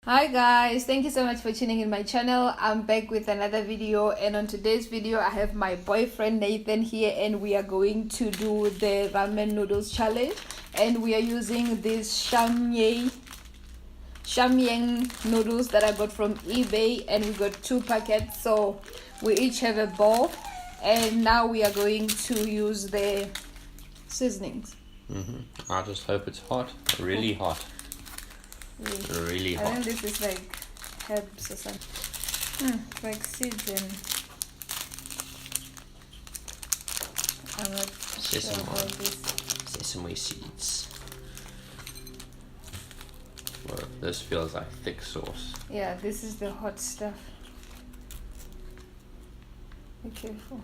Hi guys, thank you so much for tuning in my channel. I'm back with another video, and on today's video I have my boyfriend Nathan here, and we are going to do the ramen noodles challenge, and we are using these Shamyang noodles that I got from eBay, and we got 2 packets, so we each have a bowl, and now we are going to use the seasonings. I just hope it's hot, really hot. Really hot. I think this is like herbs or something. Like seeds and I'm not sure about this. Sesame seeds. Well, this feels like thick sauce. Yeah, this is the hot stuff. Be careful.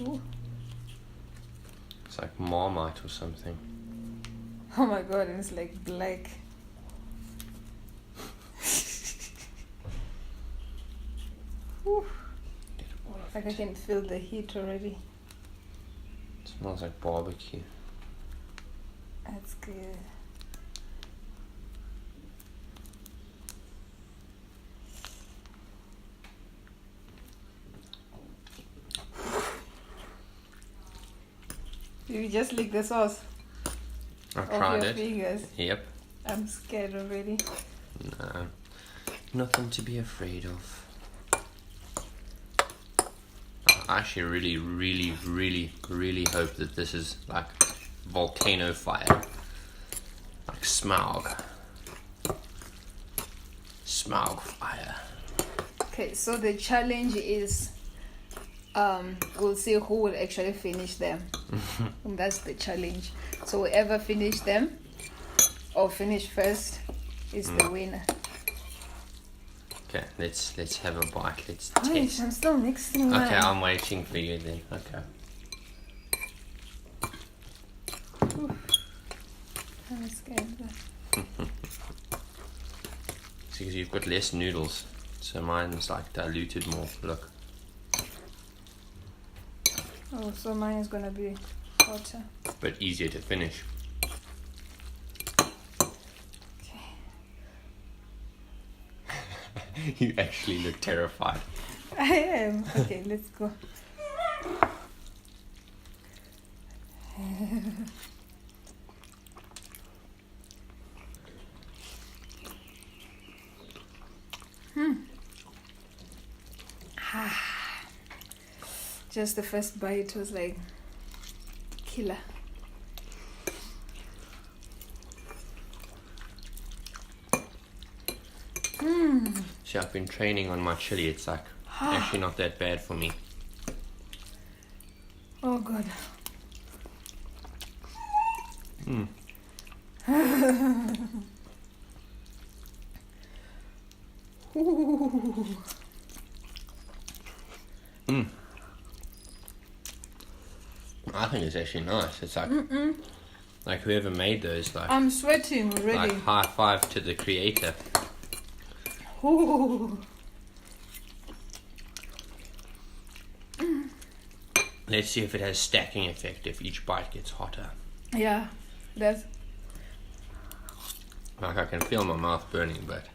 Ooh. It's like Marmite or something. Oh my god, it's like black. Like I can feel the heat already. It smells like barbecue. That's good. You just lick the sauce. I've tried your it. Fingers. Yep. I'm scared already. No, nothing to be afraid of. I actually really hope that this is like volcano fire. Like Smaug. Smaug fire. Okay, so the challenge is we'll see who will actually finish them. And that's the challenge. So whoever finish them or finish first is the winner. Okay, let's have a bite. Let's Wait, taste. I'm still mixing mine. Okay, I'm waiting for you then. Okay. I'm scared. It's because you've got less noodles, so mine's like diluted more. Look. Oh, so mine is gonna be hotter. But easier to finish. Okay. You actually look terrified. I am. Okay, let's go. Just the first bite was like killer. See, I've been training on my chili. It's like actually not that bad for me. Oh god. Ooh. I think it's actually nice. It's like like whoever made those, like I'm sweating already. like high five to the creator. Ooh. Let's see if it has stacking effect if each bite gets hotter. Yeah, that's. Like I can feel my mouth burning, but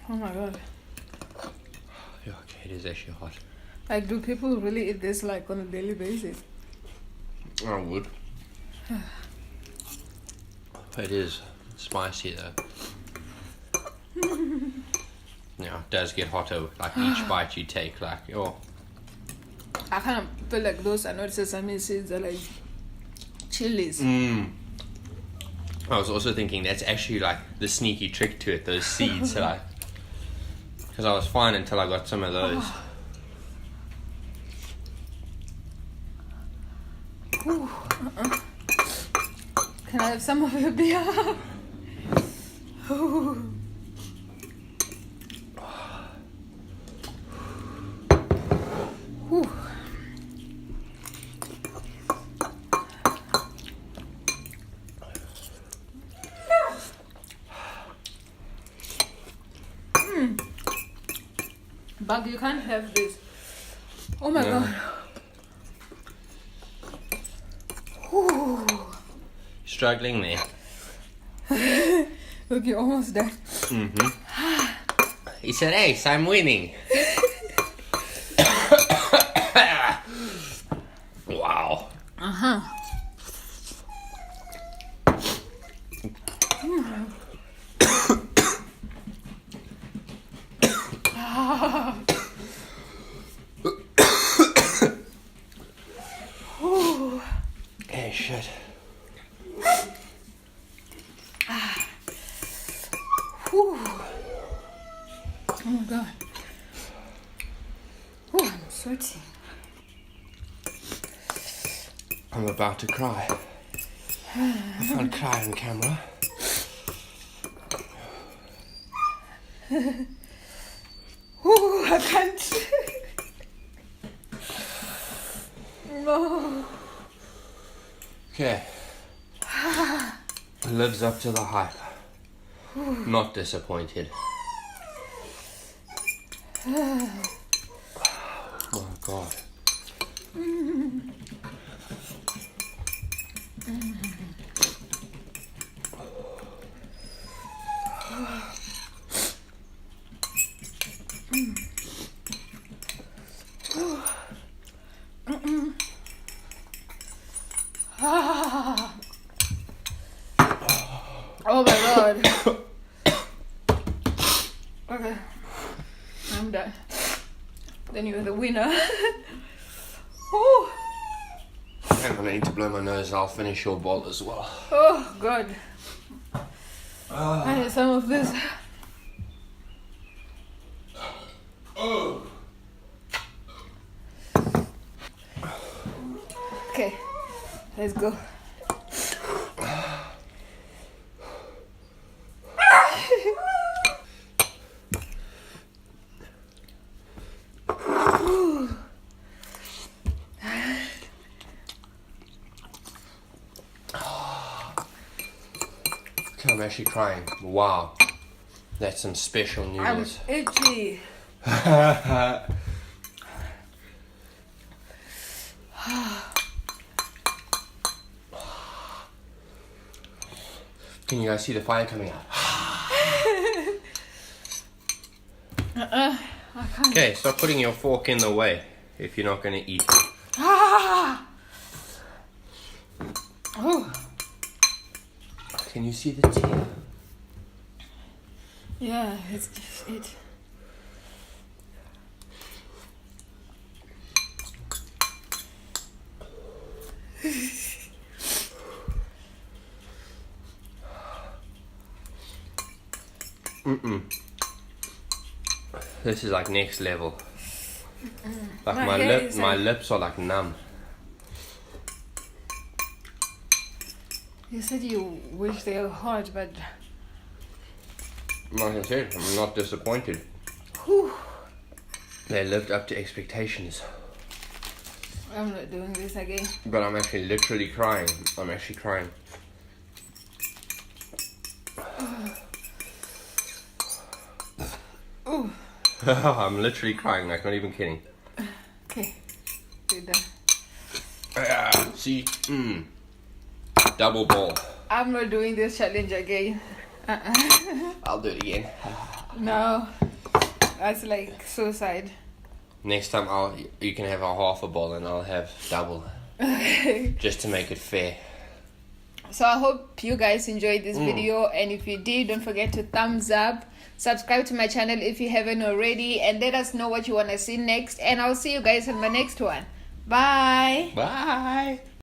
Oh my god. yeah, okay, it is actually hot. Like, do people really eat this like on a daily basis? I would. It is spicy though. Yeah, it does get hotter with like each bite you take. Like, oh, I kind of feel like those are not sesame seeds, they're like chilies. I was also thinking that's actually like the sneaky trick to it. Those seeds, like, because I was fine until I got some of those. Ooh, Can I have some of your beer? Ooh. Ooh. Bug, you can't have this. Oh my god. Ooh. Struggling there. Look, you're almost done. It's a race, I'm winning. Wow. Hey, shit. Oh my god. Oh, I'm sweating. I'm about to cry. I can't cry on camera. Oh, I can't. No. Okay. Lives up to the hype. Not disappointed. Oh my god. Oh my god. Okay. I'm done. Then you're the winner. Oh. I'm gonna need to blow my nose. I'll finish your bowl as well. Oh god. I had some of this. Okay, let's go. I'm actually crying. Wow. That's some special news. I'm itchy. Can you guys see the fire coming out? I can't. Okay, stop putting your fork in the way if you're not going to eat. Ah! Oh. Can you see the tear? Yeah, it's just it. This is like next level. Like My my hair is like- lips are like numb. You said you wish they were hot, but Like I said, I'm not disappointed. whew, They lived up to expectations. I'm not doing this again. But I'm actually literally crying. I'm actually crying. Ooh. I'm literally crying, like not even kidding. Okay, you're done. See? Double ball. I'm not doing this challenge again. I'll do it again. No, that's like suicide. Next time you can have a half a ball and I'll have double. Just to make it fair. So I hope you guys enjoyed this video, and if you did, don't forget to thumbs up, subscribe to my channel if you haven't already, and let us know what you want to see next, and I'll see you guys in my next one. Bye. Bye.